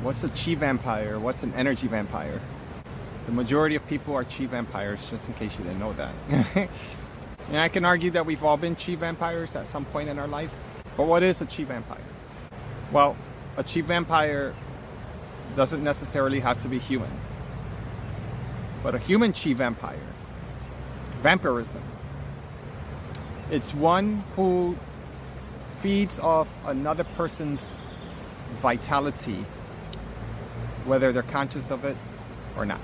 What's a chi vampire? What's an energy vampire? The majority of people are chi vampires, just in case you didn't know that. And I can argue that we've all been chi vampires at some point in our life. But what is a chi vampire? Well, a chi vampire doesn't necessarily have to be human. But a human chi vampire, vampirism, it's one who feeds off another person's vitality, whether they're conscious of it or not.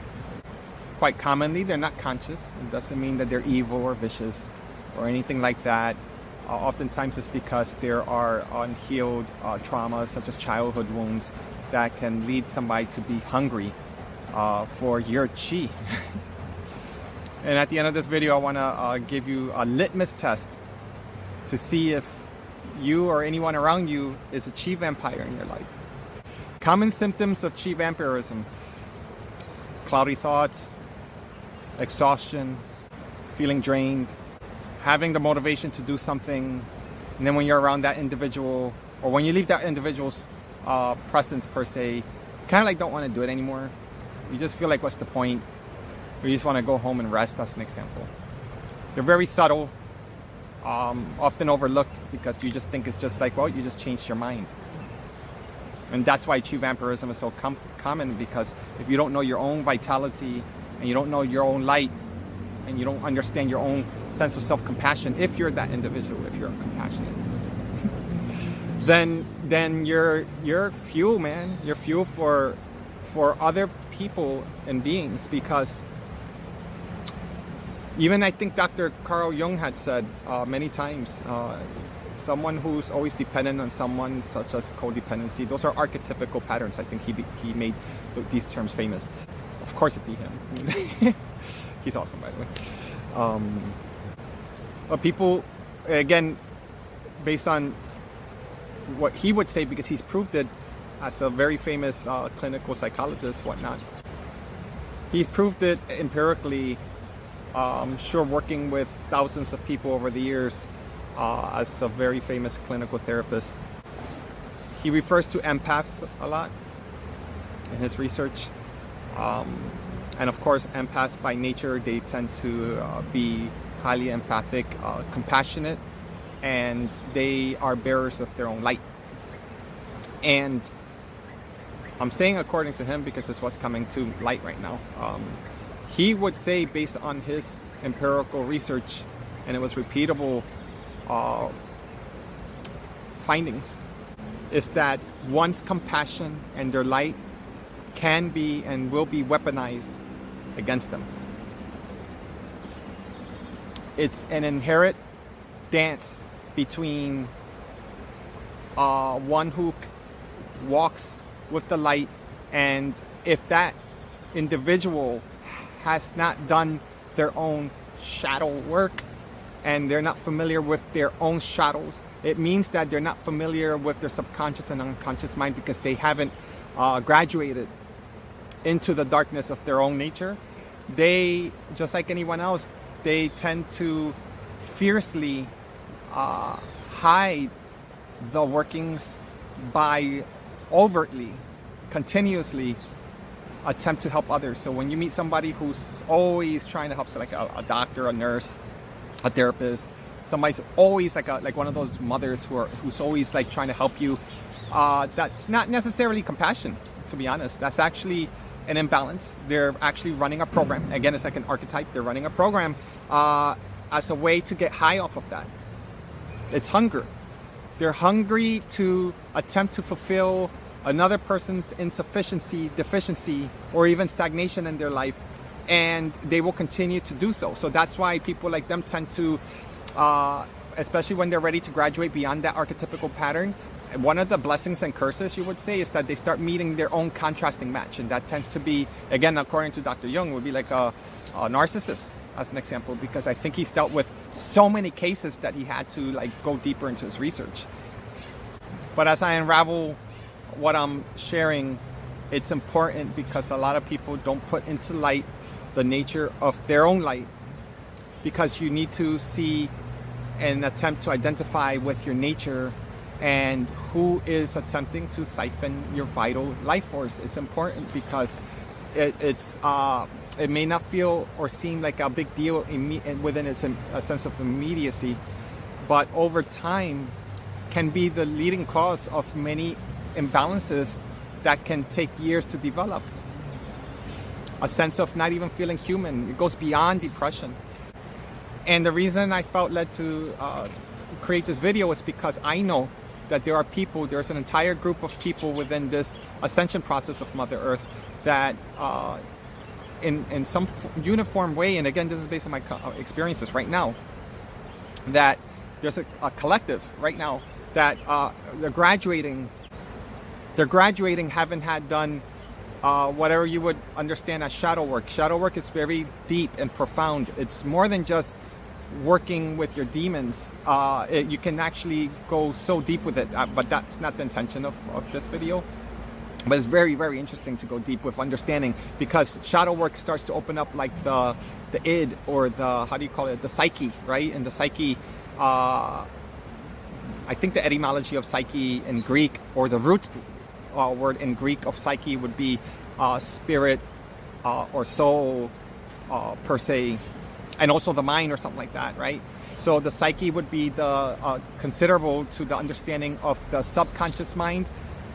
Quite commonly, they're not conscious. It doesn't mean that they're evil or vicious or anything like that. Oftentimes it's because there are unhealed traumas, such as childhood wounds, that can lead somebody to be hungry for your chi. And at the end of this video, I want to give you a litmus test to see if you or anyone around you is a chi vampire in your life. Common symptoms of chi vampirism: cloudy thoughts, exhaustion, feeling drained, having the motivation to do something, and then when you're around that individual, or when you leave that individual's presence per se, kind of like don't want to do it anymore. You just feel like, what's the point? Or you just want to go home and rest. That's an example. They're very subtle, often overlooked, because you just think it's just like, well, you just changed your mind. And that's why chi vampirism is so common, because if you don't know your own vitality, and you don't know your own light, and you don't understand your own sense of self-compassion, if you're that individual, if you're compassionate, then you're fuel, man. You're fuel for other people and beings, because even I think Dr. Carl Jung had said many times, someone who's always dependent on someone, such as codependency, those are archetypical patterns. I think he made these terms famous. Of course it'd be him. He's awesome, by the way. But people, again, based on what he would say, because he's proved it as a very famous clinical psychologist, whatnot. He's proved it empirically, sure, working with thousands of people over the years as a very famous clinical therapist. He refers to empaths a lot in his research. And of course, empaths by nature, they tend to be highly empathic, compassionate, and they are bearers of their own light. And I'm saying according to him because it's what's coming to light right now. He would say, based on his empirical research, and it was repeatable findings, is that one's compassion and their light can be and will be weaponized against them. It's an inherent dance between one who walks with the light, and if that individual has not done their own shadow work, and they're not familiar with their own shadows, it means that they're not familiar with their subconscious and unconscious mind, because they haven't graduated into the darkness of their own nature. They, just like anyone else, they tend to fiercely hide the workings by overtly, continuously attempt to help others. So when you meet somebody who's always trying to help, so like a doctor, a nurse, a therapist, somebody's always like one of those mothers who's always like trying to help you, that's not necessarily compassion, to be honest. That's actually an imbalance. They're actually running a program. Again, it's like an archetype. They're running a program as a way to get high off of that. It's hunger. They're hungry to attempt to fulfill another person's insufficiency, deficiency, or even stagnation in their life, and they will continue to do so. So that's why people like them tend to, especially when they're ready to graduate beyond that archetypical pattern, one of the blessings and curses, you would say, is that they start meeting their own contrasting match. And that tends to be, again, according to Dr. Jung, would be like a narcissist, as an example, because I think he's dealt with so many cases that he had to like go deeper into his research. But as I unravel what I'm sharing, it's important because a lot of people don't put into light the nature of their own light, because you need to see and attempt to identify with your nature and who is attempting to siphon your vital life force. It's important because it may not feel or seem like a big deal within a sense of immediacy, but over time can be the leading cause of many imbalances that can take years to develop. A sense of not even feeling human. It goes beyond depression. And the reason I felt led to create this video is because I know that there's an entire group of people within this ascension process of Mother Earth that in some uniform way, and again, this is based on my experiences right now, that there's a collective right now that they're graduating, haven't had done whatever you would understand as shadow work. Shadow work is very deep and profound. It's more than just working with your demons. You can actually go so deep with it, but that's not the intention of this video. But it's very, very interesting to go deep with understanding, because shadow work starts to open up like the id, or the, how do you call it, the psyche, right? And the psyche, I think the etymology of psyche in Greek, or the root word in Greek of psyche would be spirit or soul per se, and also the mind or something like that, right? So the psyche would be the considerable to the understanding of the subconscious mind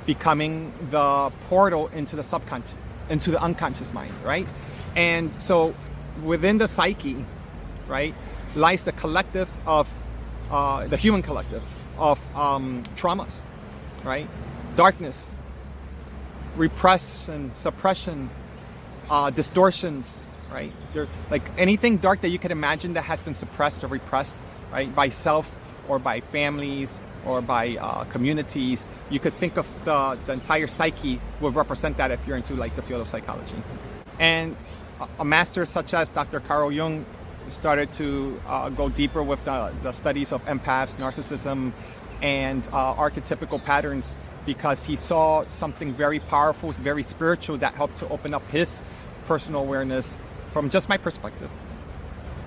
becoming the portal into the subconscious, into the unconscious mind, right? And so within the psyche, right, lies the collective of the human collective of traumas, right? Darkness, repression, suppression, distortions, right? Like anything dark that you could imagine that has been suppressed or repressed, right, by self or by families or by communities. You could think of the entire psyche would represent that if you're into like the field of psychology. And a master such as Dr. Carl Jung started to go deeper with the studies of empaths, narcissism, and archetypical patterns, because he saw something very powerful, very spiritual, that helped to open up his personal awareness from just my perspective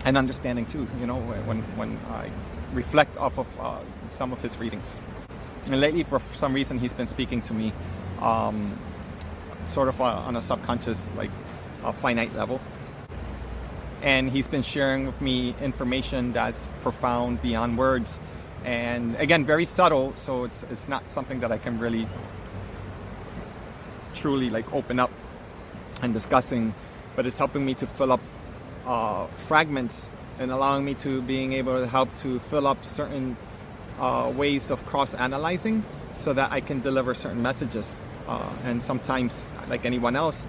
and understanding too, you know, when I reflect off of some of his readings. And lately, for some reason, he's been speaking to me sort of on a subconscious, like a finite level. And he's been sharing with me information that's profound beyond words. And again, very subtle, so it's not something that I can really truly like open up and discussing, but it's helping me to fill up fragments and allowing me to being able to help to fill up certain ways of cross-analyzing so that I can deliver certain messages. And sometimes, like anyone else,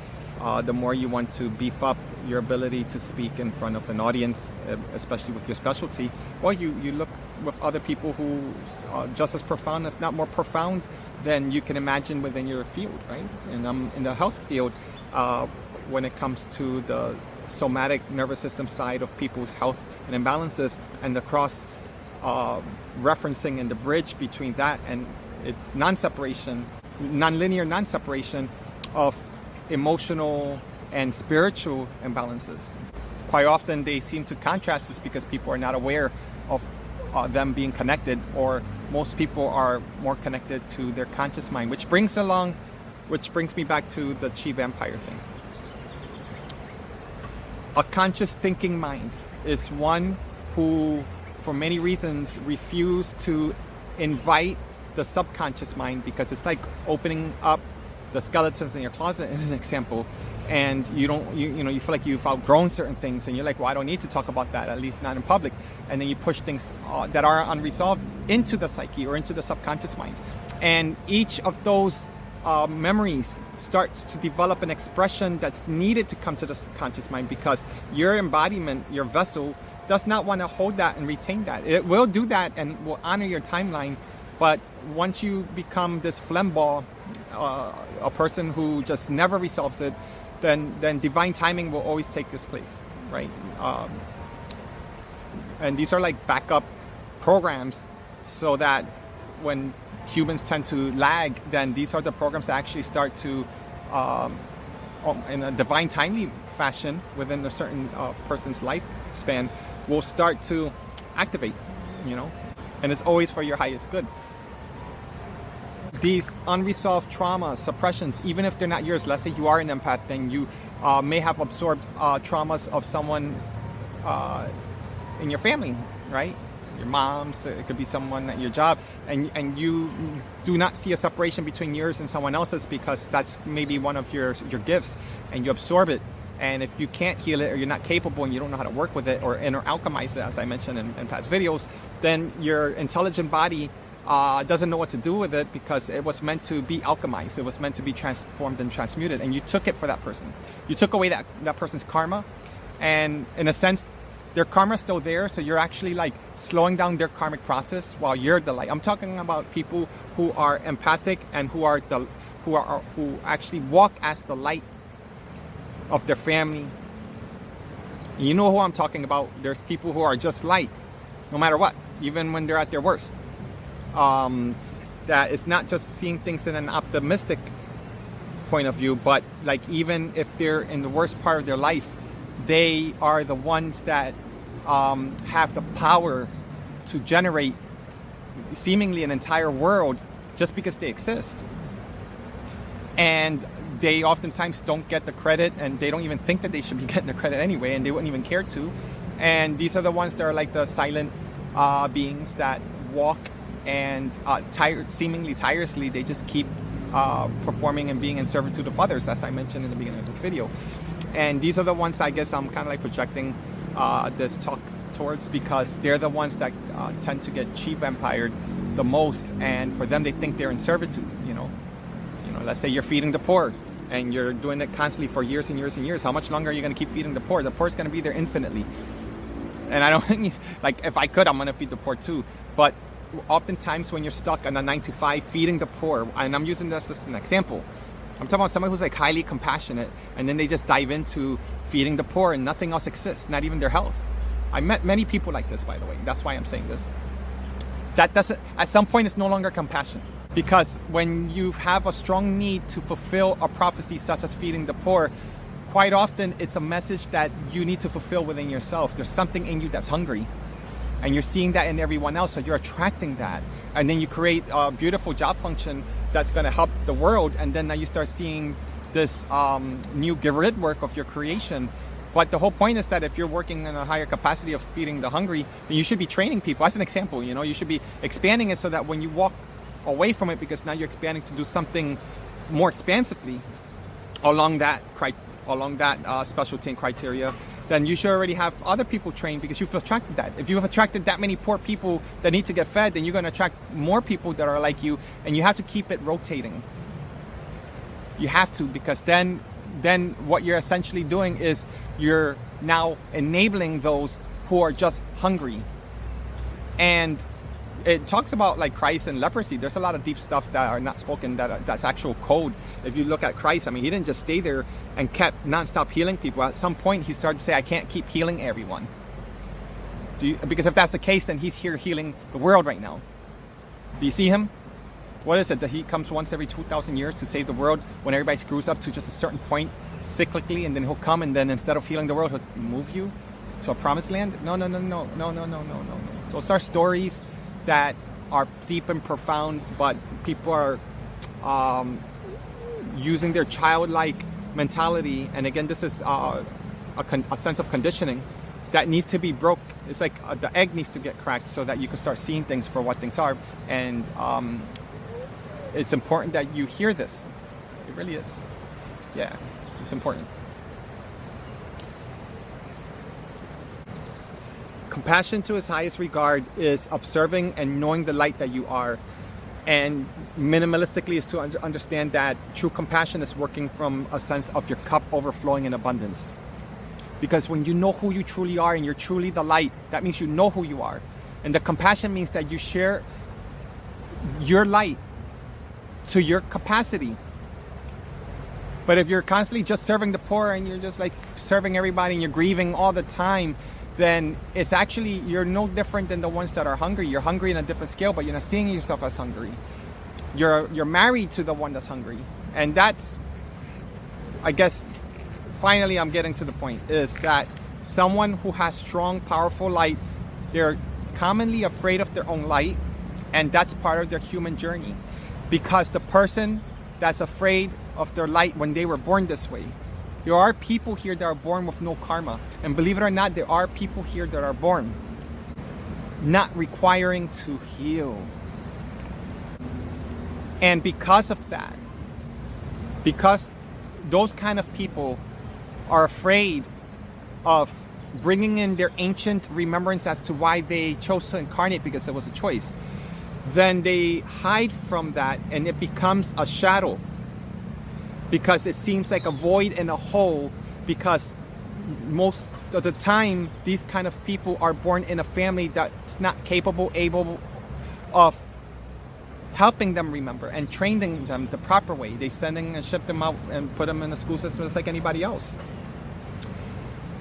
the more you want to beef up your ability to speak in front of an audience, especially with your specialty, well, you look with other people who are just as profound, if not more profound, than you can imagine within your field, right? And I'm in the health field when it comes to the somatic nervous system side of people's health and imbalances, and the cross referencing and the bridge between that and its non-separation, non-linear non-separation of emotional and spiritual imbalances. Quite often they seem to contrast this because people are not aware of them being connected, or most people are more connected to their conscious mind, which brings me back to the chi vampire thing. A conscious thinking mind is one who, for many reasons, refuse to invite the subconscious mind, because it's like opening up the skeletons in your closet, as an example, and you feel like you've outgrown certain things, and you're like, well, I don't need to talk about that, at least not in public. And then you push things that are unresolved into the psyche or into the subconscious mind, and each of those memories starts to develop an expression that's needed to come to the conscious mind, because your embodiment, your vessel, does not want to hold that and retain that. It will do that and will honor your timeline, but once you become this phlegm ball, a person who just never resolves it, then divine timing will always take this place, right? And these are like backup programs, so that when humans tend to lag, then these are the programs that actually start to, in a divine timely fashion, within a certain person's lifespan, will start to activate, you know, and it's always for your highest good. these unresolved traumas, suppressions, even if they're not yours. Let's say you are an empath, then you may have absorbed traumas of someone in your family, right? Your mom's, it could be someone at your job, and you do not see a separation between yours and someone else's because that's maybe one of your gifts, and you absorb it. And if you can't heal it, or you're not capable and you don't know how to work with it or alchemize it, as I mentioned in past videos, then your intelligent body doesn't know what to do with it because it was meant to be alchemized. It was meant to be transformed and transmuted, and you took it for that person. You took away that person's karma, and in a sense, their karma's still there, so you're actually like slowing down their karmic process while you're the light. I'm talking about people who are empathic and who actually walk as the light of their family. You know who I'm talking about. There's people who are just light, no matter what, even when they're at their worst. That it's not just seeing things in an optimistic point of view, but like even if they're in the worst part of their life, they are the ones that have the power to generate seemingly an entire world just because they exist. And they oftentimes don't get the credit, and they don't even think that they should be getting the credit anyway, and they wouldn't even care to. And these are the ones that are like the silent beings that walk and seemingly tirelessly, they just keep performing and being in servitude of others, as I mentioned in the beginning of this video. And these are the ones I guess I'm kind of like projecting this talk towards, because they're the ones that tend to get chief vampired the most, and for them, they think they're in servitude. You know, let's say you're feeding the poor, and you're doing it constantly for years and years and years. How much longer are you going to keep feeding the poor? The poor is going to be there infinitely. And I don't like, if I could, I'm going to feed the poor too. But oftentimes when you're stuck on a 9-to-5 feeding the poor, and I'm using this as an example, I'm talking about someone who's like highly compassionate, and then they just dive into feeding the poor and nothing else exists, not even their health. I met many people like this, by the way. That's why I'm saying this. That doesn't, at some point, it's no longer compassion. Because when you have a strong need to fulfill a prophecy such as feeding the poor, quite often it's a message that you need to fulfill within yourself. There's something in you that's hungry, and you're seeing that in everyone else, so you're attracting that. And then you create a beautiful job function that's going to help the world, and then now you start seeing this new grid work of your creation. But the whole point is that if you're working in a higher capacity of feeding the hungry, then you should be training people. As an example, you should be expanding it so that when you walk away from it, because now you're expanding to do something more expansively along that specialty and criteria, then you should already have other people trained, because you've attracted that. If you have attracted that many poor people that need to get fed, then you're going to attract more people that are like you, and you have to keep it rotating. You have to, because then what you're essentially doing is you're now enabling those who are just hungry. And it talks about like Christ and leprosy. There's a lot of deep stuff that are not spoken, that's actual code. If you look at Christ, I mean, he didn't just stay there and kept nonstop healing people. At some point, he started to say, I can't keep healing everyone. Because if that's the case, then he's here healing the world right now. Do you see him? What is it, that he comes once every 2,000 years to save the world when everybody screws up to just a certain point cyclically, and then he'll come, and then instead of healing the world, he'll move you to a promised land? No. Those are stories that are deep and profound, but people are using their childlike mentality. And again, this is a sense of conditioning that needs to be broke. It's like the egg needs to get cracked so that you can start seeing things for what things are. And it's important that you hear this. It really is. Yeah, it's important. Compassion to its highest regard is observing and knowing the light that you are. And minimalistically is to understand that true compassion is working from a sense of your cup overflowing in abundance. Because when you know who you truly are and you're truly the light, that means you know who you are. And the compassion means that you share your light to your capacity. But if you're constantly just serving the poor and you're just like serving everybody and you're grieving all the time, then it's actually, you're no different than the ones that are hungry. You're hungry in a different scale, but you're not seeing yourself as hungry. You're married to the one that's hungry. And that's, I guess, finally I'm getting to the point, is that someone who has strong, powerful light, they're commonly afraid of their own light, and that's part of their human journey. because the person that's afraid of their light when they were born this way. There are people here that are born with no karma. And believe it or not, there are people here that are born not requiring to heal. And because of that, because those kind of people are afraid of bringing in their ancient remembrance as to why they chose to incarnate, because it was a choice, then they hide from that, and it becomes a shadow, because it seems like a void and a hole, because most of the time these kind of people are born in a family that's not capable, able of helping them remember and training them the proper way. They sending and ship them out and put them in the school system just like anybody else.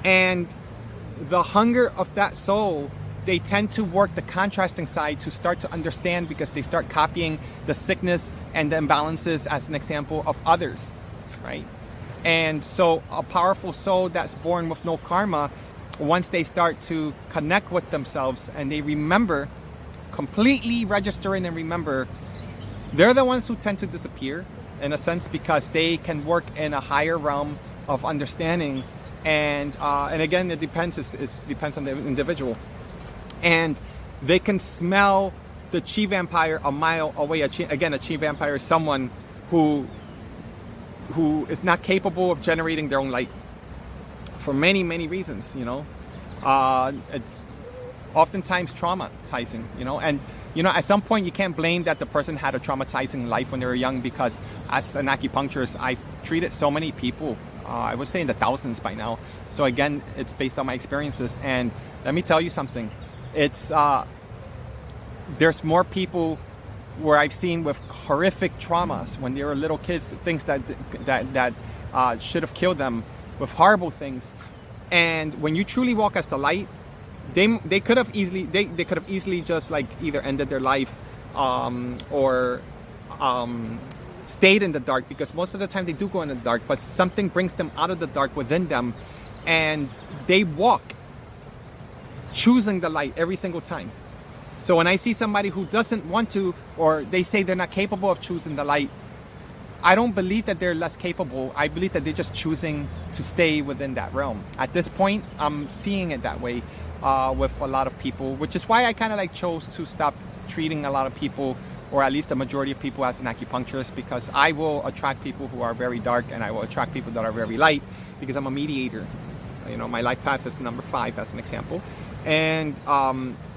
And the hunger of that soul, they tend to work the contrasting side to start to understand, because they start copying the sickness and the imbalances, as an example, of others, right? And so a powerful soul that's born with no karma, once they start to connect with themselves and they remember, completely registering and remember, they're the ones who tend to disappear, in a sense, because they can work in a higher realm of understanding. And again, it depends. It depends on the individual. And they can smell the chi vampire a mile away. Again, a chi vampire is someone who is not capable of generating their own light for many, many reasons. It's oftentimes traumatizing. And at some point you can't blame that the person had a traumatizing life when they were young, because as an acupuncturist, I've treated so many people. I would say in the thousands by now. So again, it's based on my experiences. And let me tell you something. It's there's more people where I've seen with horrific traumas when they were little kids, things that should have killed them, with horrible things. And when you truly walk as the light, they could have easily just like either ended their life or stayed in the dark, because most of the time they do go in the dark, but something brings them out of the dark within them, and they walk choosing the light every single time. So when I see somebody who doesn't want to, or they say they're not capable of choosing the light, I don't believe that they're less capable. I believe that they're just choosing to stay within that realm. At this point, I'm seeing it that way with a lot of people, which is why I kind of like chose to stop treating a lot of people, or at least the majority of people, as an acupuncturist, because I will attract people who are very dark, and I will attract people that are very light, because I'm a mediator. My life path is number 5, as an example. And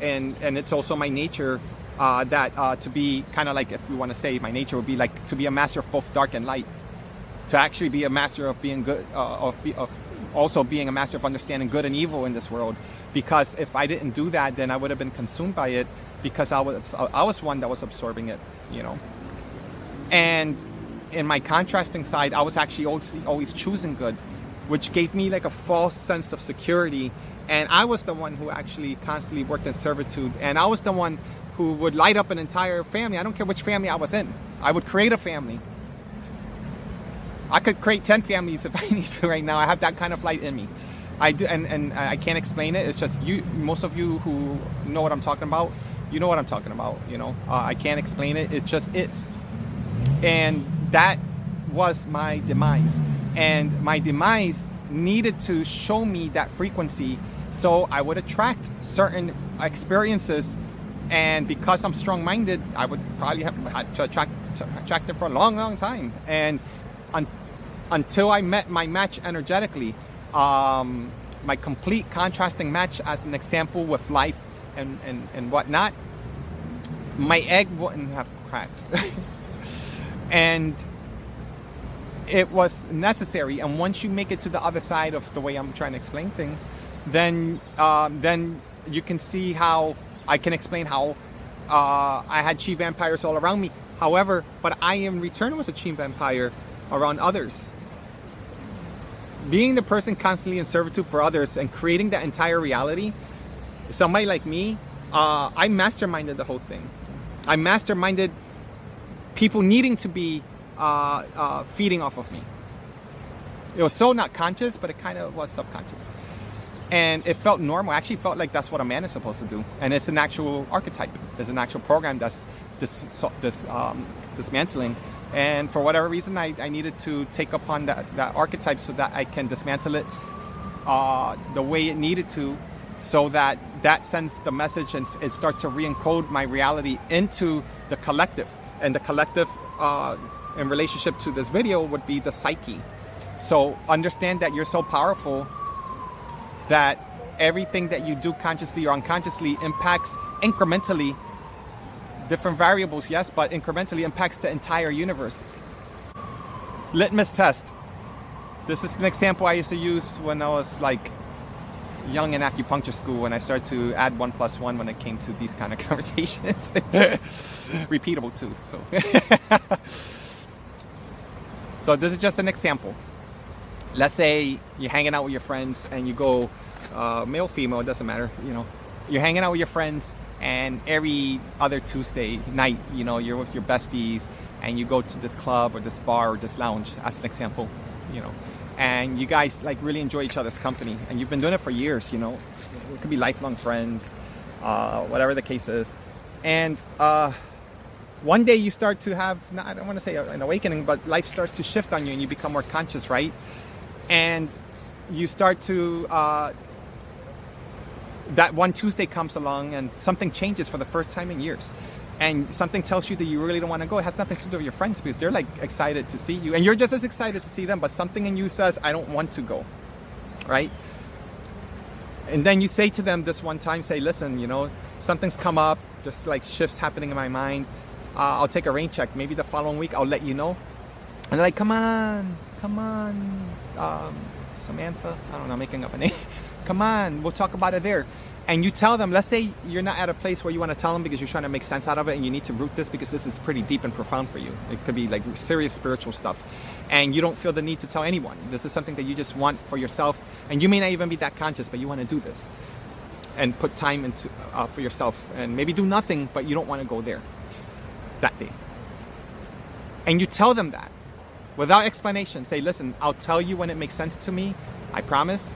it's also my nature that to be kind of like, if we want to say, my nature would be like to be a master of both dark and light, to actually be a master of being good, of also being a master of understanding good and evil in this world. Because if I didn't do that, then I would have been consumed by it, because I was one that was absorbing it, And in my contrasting side, I was actually always choosing good, which gave me like a false sense of security. And I was the one who actually constantly worked in servitude. And I was the one who would light up an entire family. I don't care which family I was in. I would create a family. I could create 10 families if I need to right now. I have that kind of light in me. I do, and I can't explain it. It's just most of you who know what I'm talking about, you know what I'm talking about, I can't explain it. It's just is. And that was my demise. And my demise needed to show me that frequency, so I would attract certain experiences. And because I'm strong-minded, I would probably have to attract them for a long, long time. And until I met my match energetically, my complete contrasting match, as an example, with life and whatnot, my egg wouldn't have cracked. And it was necessary. And once you make it to the other side of the way I'm trying to explain things, then you can see how I can explain how I had chi vampires all around me. However, but I in return was a chi vampire around others. Being the person constantly in servitude for others and creating that entire reality, somebody like me, I masterminded the whole thing. I masterminded people needing to be feeding off of me. It was so not conscious, but it kind of was subconscious. And it felt normal. I actually felt like that's what a man is supposed to do. And it's an actual archetype. There's an actual program that's dismantling. And for whatever reason, I needed to take upon that archetype so that I can dismantle it the way it needed to, so that sends the message and it starts to re-encode my reality into the collective. And the collective in relationship to this video would be the psyche. So understand that you're so powerful that everything that you do consciously or unconsciously impacts incrementally different variables, yes, but incrementally impacts the entire universe. Litmus test. This is an example I used to use when I was like young in acupuncture school, when I started to add 1 + 1 when it came to these kind of conversations. Repeatable too. So this is just an example. Let's say you're hanging out with your friends and you go male, female, it doesn't matter, you know, you're hanging out with your friends, and every other Tuesday night, you know, you're with your besties and you go to this club or this bar or this lounge, as an example, you know, and you guys like really enjoy each other's company, and you've been doing it for years, you know, it could be lifelong friends, whatever the case is. And one day you start to have, I don't want to say an awakening, but life starts to shift on you and you become more conscious, right? And you start to that one Tuesday comes along and something changes for the first time in years, and something tells you that you really don't want to go. It has nothing to do with your friends, because they're like excited to see you and you're just as excited to see them, but something in you says, I don't want to go, right? And then you say to them this one time, say, listen, you know, something's come up, just like shifts happening in my mind. I'll take a rain check. Maybe the following week I'll let you know. And they're like, come on, Samantha, I don't know, making up a name. Come on, we'll talk about it there. And you tell them, let's say you're not at a place where you want to tell them because you're trying to make sense out of it and you need to root this because this is pretty deep and profound for you. It could be like serious spiritual stuff. And you don't feel the need to tell anyone. This is something that you just want for yourself. And you may not even be that conscious, but you want to do this. And put time into for yourself. And maybe do nothing, but you don't want to go there that day. And you tell them that without explanation. Say, listen, I'll tell you when it makes sense to me. I promise.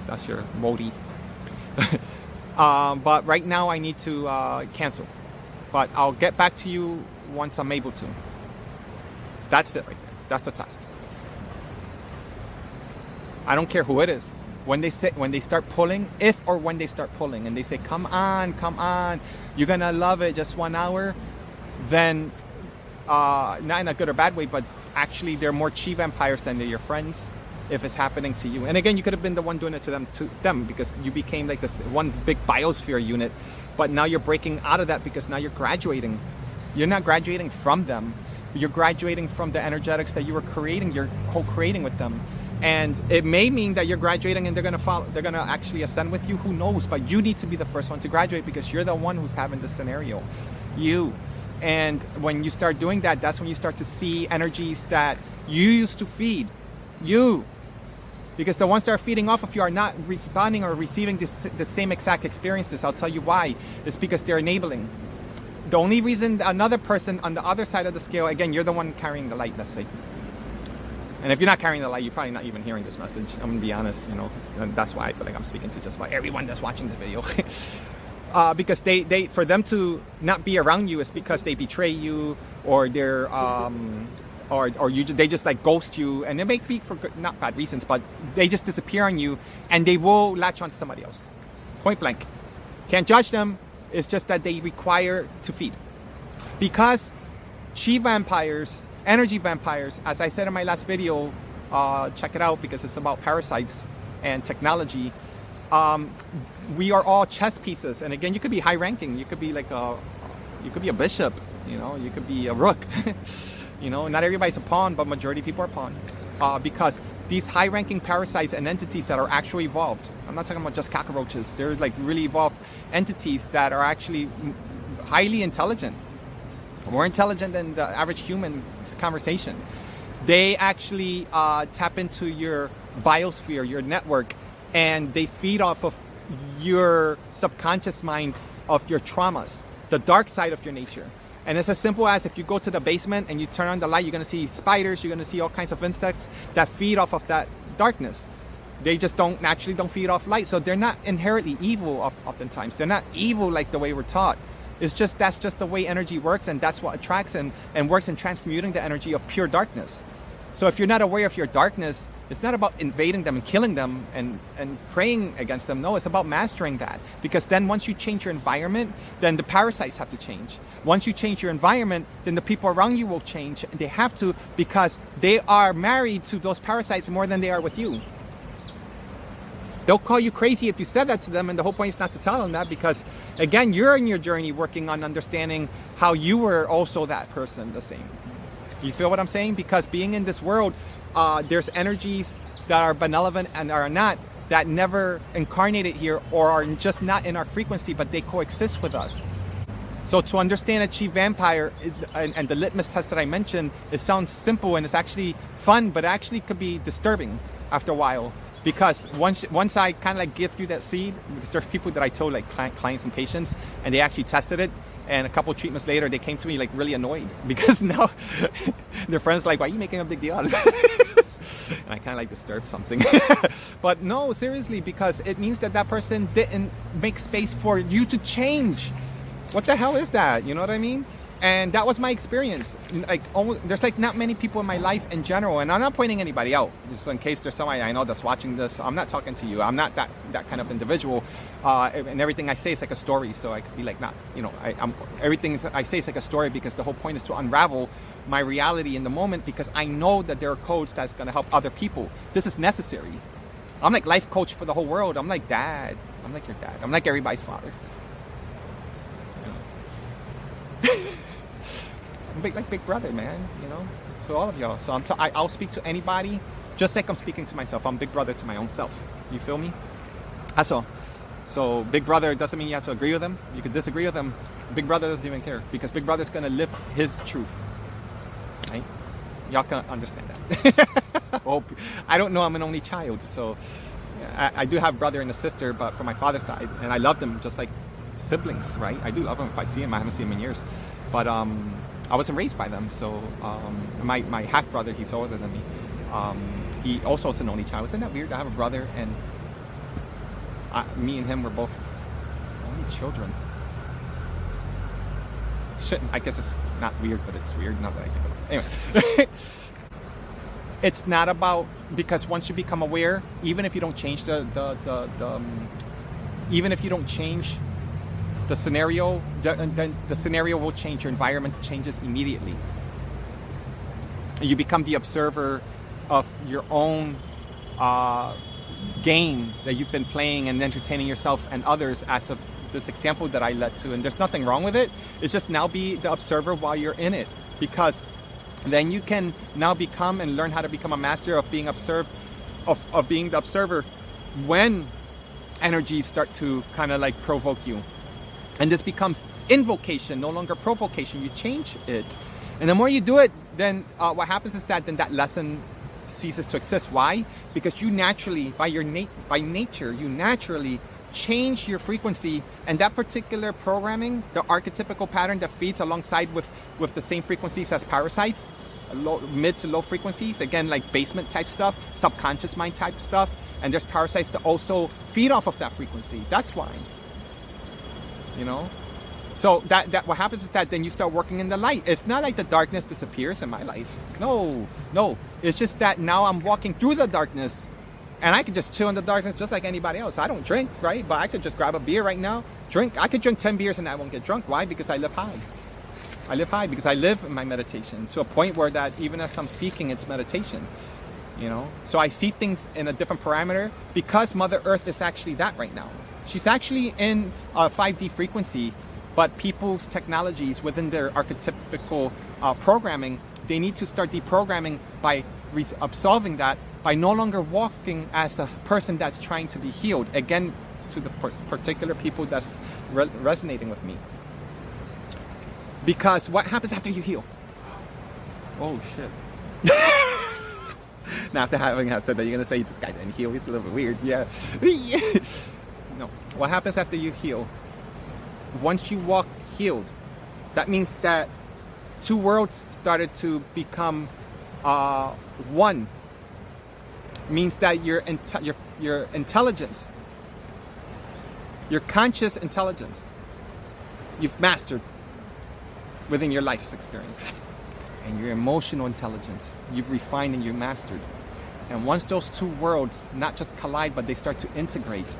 That's your Modi. But right now I need to cancel. But I'll get back to you once I'm able to. That's it right there. That's the test. I don't care who it is. When they start pulling, if or when they start pulling, and they say, come on, you're gonna love it, just 1 hour, then not in a good or bad way, but actually they're more chi vampires than they're your friends. If it's happening to you. And again, you could have been the one doing it to them because you became like this one big biosphere unit, but now you're breaking out of that because now you're graduating. You're not graduating from them. You're graduating from the energetics that you were creating. You're co-creating with them. And it may mean that you're graduating and they're going to follow. They're going to actually ascend with you. Who knows? But you need to be the first one to graduate because you're the one who's having this scenario. You. And when you start doing that, that's when you start to see energies that you used to feed. You. Because the ones that are feeding off of you are not responding or receiving the same exact experiences. I'll tell you why. It's because they're enabling. The only reason another person on the other side of the scale, again, you're the one carrying the light, let's say. And if you're not carrying the light, you're probably not even hearing this message. I'm going to be honest, you know. And that's why I feel like I'm speaking to just about everyone that's watching the video. Because they for them to not be around you is because they betray you, or they're they just like ghost you, and they may be for good, not bad reasons, but they just disappear on you, and they will latch on to somebody else. Point blank. Can't judge them. It's just that they require to feed. Because chi vampires, energy vampires, as I said in my last video, check it out because it's about parasites and technology. We are all chess pieces, and again, you could be high ranking. You could be like you could be a bishop. You know, you could be a rook. You know, not everybody's a pawn, but majority of people are pawns. Because these high-ranking parasites and entities that are actually evolved, I'm not talking about just cockroaches, they're like really evolved entities that are actually highly intelligent, more intelligent than the average human conversation. They actually tap into your biosphere, your network, and they feed off of your subconscious mind of your traumas, the dark side of your nature. And it's as simple as if you go to the basement and you turn on the light, you're going to see spiders, you're going to see all kinds of insects that feed off of that darkness. They just don't feed off light. So they're not inherently evil oftentimes. They're not evil like the way we're taught. It's just, that's just the way energy works, and that's what attracts and works in transmuting the energy of pure darkness. So if you're not aware of your darkness, it's not about invading them and killing them and praying against them. No, it's about mastering that. Because then once you change your environment, then the parasites have to change. Once you change your environment, then the people around you will change. And they have to, because they are married to those parasites more than they are with you. They'll call you crazy if you said that to them, and the whole point is not to tell them that, because again, you're in your journey working on understanding how you were also that person the same. You feel what I'm saying? Because being in this world, there's energies that are benevolent and are not, that never incarnated here or are just not in our frequency, but they coexist with us. So to understand a chi vampire and the litmus test that I mentioned, it sounds simple and it's actually fun, but it actually could be disturbing after a while. Because once I kind of like give you that seed, there's people that I told, like clients and patients, and they actually tested it. And a couple of treatments later, they came to me like really annoyed because now their friends like, why are you making a big deal out of this? And I kind of like disturbed something. But no, seriously, because it means that that person didn't make space for you to change. What the hell is that? You know what I mean? And that was my experience. Like, there's like not many people in my life in general, and I'm not pointing anybody out. Just in case there's somebody I know that's watching this, I'm not talking to you. I'm not that kind of individual. And everything I say is like a story, so I could be like, not, you know, everything I say is like a story, because the whole point is to unravel my reality in the moment, because I know that there are codes that's going to help other people. This is necessary. I'm like life coach for the whole world. I'm like dad. I'm like your dad. I'm like everybody's father. I'm like big brother, man, you know, to all of y'all. So I'll speak to anybody just like I'm speaking to myself. I'm big brother to my own self. You feel me? That's all. So big brother doesn't mean you have to agree with him. You can disagree with him. Big brother doesn't even care, because big brother's going to live his truth. Right? Y'all can understand that. I don't know. I'm an only child. So I do have a brother and a sister, but from my father's side. And I love them just like siblings, right? I do love them. If I see them, I haven't seen them in years. But I wasn't raised by them. So my half brother, he's older than me. He also is an only child. Isn't that weird to have a brother and me and him were both only children? I guess it's not weird, but it's weird now that I think of it. Anyway, it's not about, because once you become aware, even if you don't change even if you don't change the scenario, then the scenario will change. Your environment changes immediately. You become the observer of your own game that you've been playing and entertaining yourself and others, as of this example that I led to. And there's nothing wrong with it. It's just now be the observer while you're in it, because then you can now become and learn how to become a master of being observed, of being the observer when energies start to kind of like provoke you. And this becomes invocation, no longer provocation. You change it. And the more you do it, then what happens is that then that lesson ceases to exist. Why? Because you naturally, by nature, you naturally change your frequency, and that particular programming, the archetypical pattern that feeds alongside with the same frequencies as parasites, mid to low frequencies, again, like basement type stuff, subconscious mind type stuff, and there's parasites that also feed off of that frequency. That's why, you know. So that what happens is that then you start working in the light. It's not like the darkness disappears in my life. No. It's just that now I'm walking through the darkness, and I can just chill in the darkness just like anybody else. I don't drink, right? But I could just grab a beer right now, drink. I could drink 10 beers and I won't get drunk. Why? Because I live high. I live high because I live in my meditation to a point where that even as I'm speaking, it's meditation. You know? So I see things in a different parameter, because Mother Earth is actually that right now. She's actually in a 5D frequency, but people's technologies within their archetypical programming, they need to start deprogramming by absolving that, by no longer walking as a person that's trying to be healed. Again, to the particular people that's resonating with me. Because what happens after you heal? Oh, shit. Now, after having said that, you're going to say, this guy didn't heal. He's a little bit weird. Yeah. No. What happens after you heal? Once you walk healed, that means that two worlds started to become one. Means that your intelligence, your conscious intelligence, you've mastered within your life's experiences. And your emotional intelligence, you've refined and you've mastered. And once those two worlds not just collide, but they start to integrate,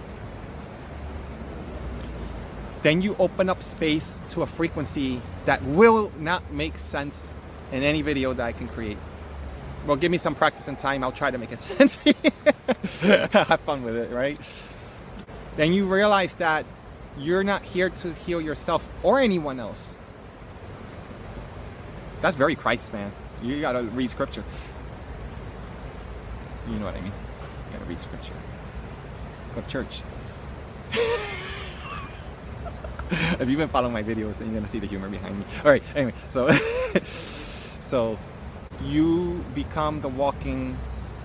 then you open up space to a frequency that will not make sense in any video that I can create. Well, give me some practice and time, I'll try to make it sense. Have fun with it, right? Then you realize that you're not here to heal yourself or anyone else. That's very Christ, man. You gotta read scripture. You know what I mean. You gotta read scripture. Go to church. If you've been following my videos, then you're gonna see the humor behind me. Alright, anyway, so you become the walking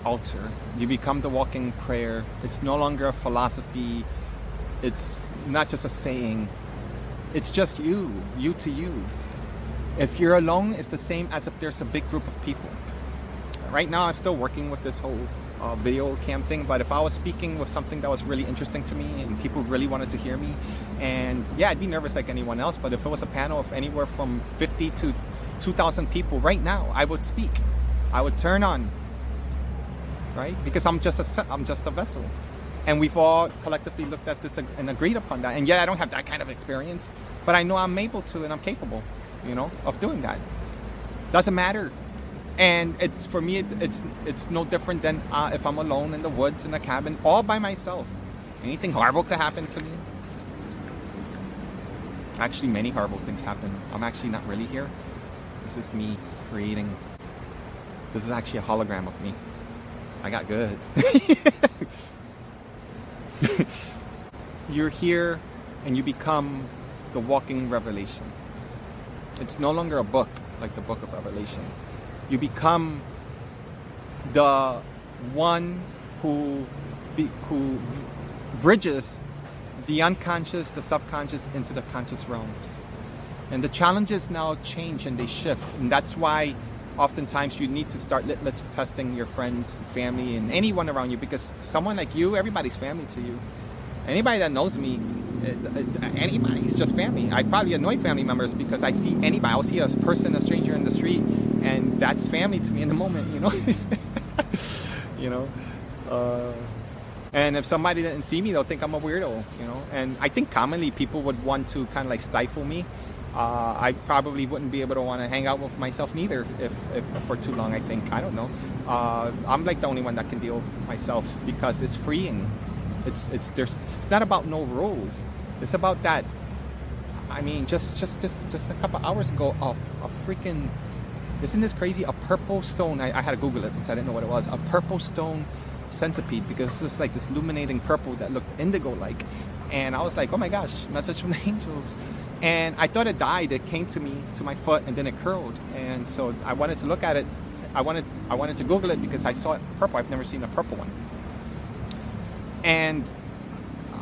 altar. You become the walking prayer. It's no longer a philosophy. It's not just a saying. It's just you to you. If you're alone, it's the same as if there's a big group of people. Right now, I'm still working with this whole video cam thing, but if I was speaking with something that was really interesting to me and people really wanted to hear me, and yeah, I'd be nervous like anyone else, but if it was a panel of anywhere from 50 to 2,000 people right now, I would speak. I would turn on, right? Because I'm just a vessel. And we've all collectively looked at this and agreed upon that. And yeah, I don't have that kind of experience, but I know I'm able to and I'm capable, you know, of doing that. Doesn't matter. And it's, for me, it's no different than if I'm alone in the woods in a cabin all by myself. Anything horrible could happen to me. Actually, many horrible things happen. I'm actually not really here. This is me creating. This is actually a hologram of me. I got good. You're here and you become the walking revelation. It's no longer a book like the book of Revelation. You become the one who bridges the unconscious, the subconscious into the conscious realms. And the challenges now change and they shift. And that's why oftentimes you need to start litmus testing your friends, family, and anyone around you, because someone like you, everybody's family to you. Anybody that knows me, anybody's just family. I probably annoy family members because I see anybody. I'll see a person, a stranger in the street, and that's family to me in the moment, you know. You know. And if somebody didn't see me, they'll think I'm a weirdo, you know. And I think commonly people would want to kind of like stifle me. I probably wouldn't be able to want to hang out with myself neither if for too long, I think. I don't know. I'm like the only one that can deal with myself because it's freeing. It's not about no rules. It's about that. I mean, just a couple hours ago, a freaking, isn't this crazy? A purple stone. I had to Google it because I didn't know what it was. A purple stone centipede, because it was like this illuminating purple that looked indigo-like. And I was like, oh my gosh, message from the angels. And I thought it died. It came to me, to my foot, and then it curled. And so I wanted to look at it. I wanted to Google it because I saw it purple. I've never seen a purple one. And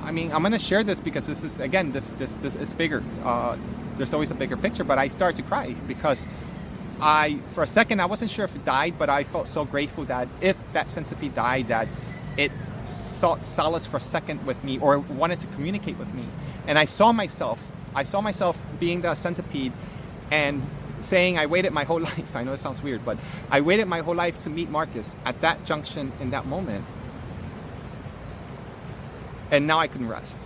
I mean, I'm gonna share this because this is, again, this is bigger. There's always a bigger picture, but I started to cry because for a second, I wasn't sure if it died, but I felt so grateful that if that centipede died, that it sought solace for a second with me or wanted to communicate with me. And I saw myself being the centipede and saying I waited my whole life. I know it sounds weird, but I waited my whole life to meet Marcus at that junction in that moment. And now I can rest.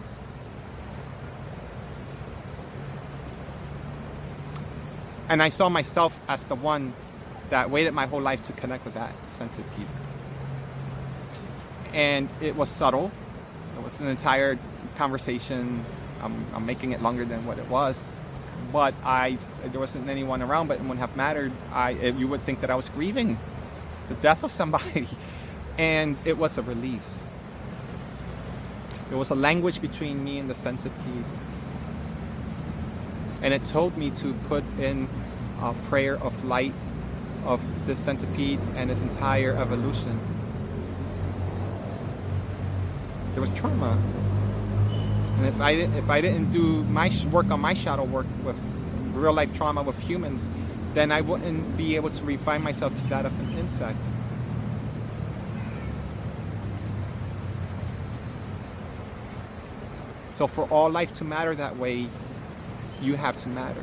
And I saw myself as the one that waited my whole life to connect with that centipede. And it was subtle. It was an entire conversation. I'm making it longer than what it was. But there wasn't anyone around, but it wouldn't have mattered. You would think that I was grieving the death of somebody. And it was a release. It was a language between me and the centipede. And it told me to put in a prayer of light of this centipede and its entire evolution. There was trauma. And if I didn't do my work on my shadow work with real life trauma with humans, then I wouldn't be able to refine myself to that of an insect. So for all life to matter that way, You have to matter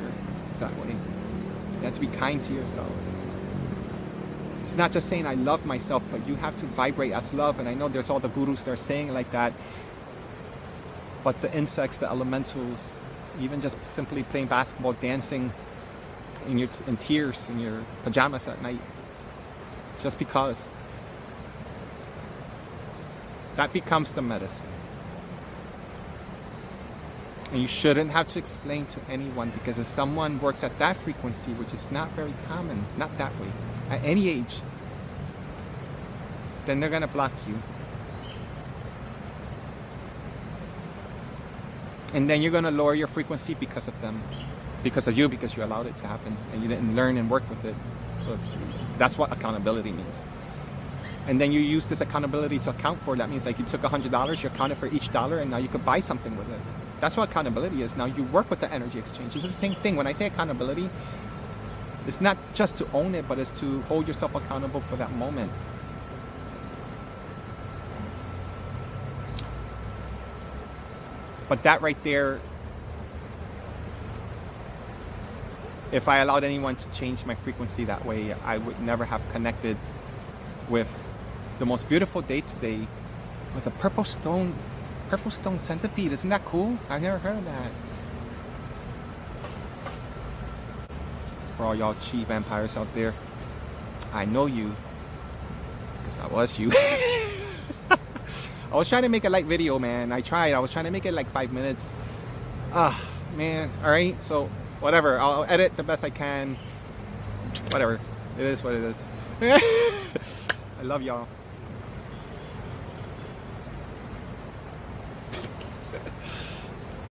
that way. You have to be kind to yourself. It's not just saying I love myself, but you have to vibrate as love. And I know there's all the gurus that are saying like that. But the insects, the elementals, even just simply playing basketball, dancing in tears in your pajamas at night, just because, that becomes the medicine. And you shouldn't have to explain to anyone, because if someone works at that frequency, which is not very common, not that way, at any age, then they're going to block you. And then you're going to lower your frequency because of them, because of you, because you allowed it to happen and you didn't learn and work with it. So that's what accountability means. And then you use this accountability to account for. That means like you took $100, you accounted for each dollar, and now you could buy something with it. That's what accountability is. Now you work with the energy exchange. It's the same thing. When I say accountability, it's not just to own it, but it's to hold yourself accountable for that moment. But that right there, if I allowed anyone to change my frequency that way, I would never have connected with the most beautiful day today with a purple stone centipede. Isn't that cool? I've never heard of that. For all y'all chi vampires out there, I know you, because I was you. I was trying to make a light video, man. I was trying to make it like 5 minutes. Man. Alright, so whatever. I'll edit the best I can. Whatever. It is what it is. I love y'all.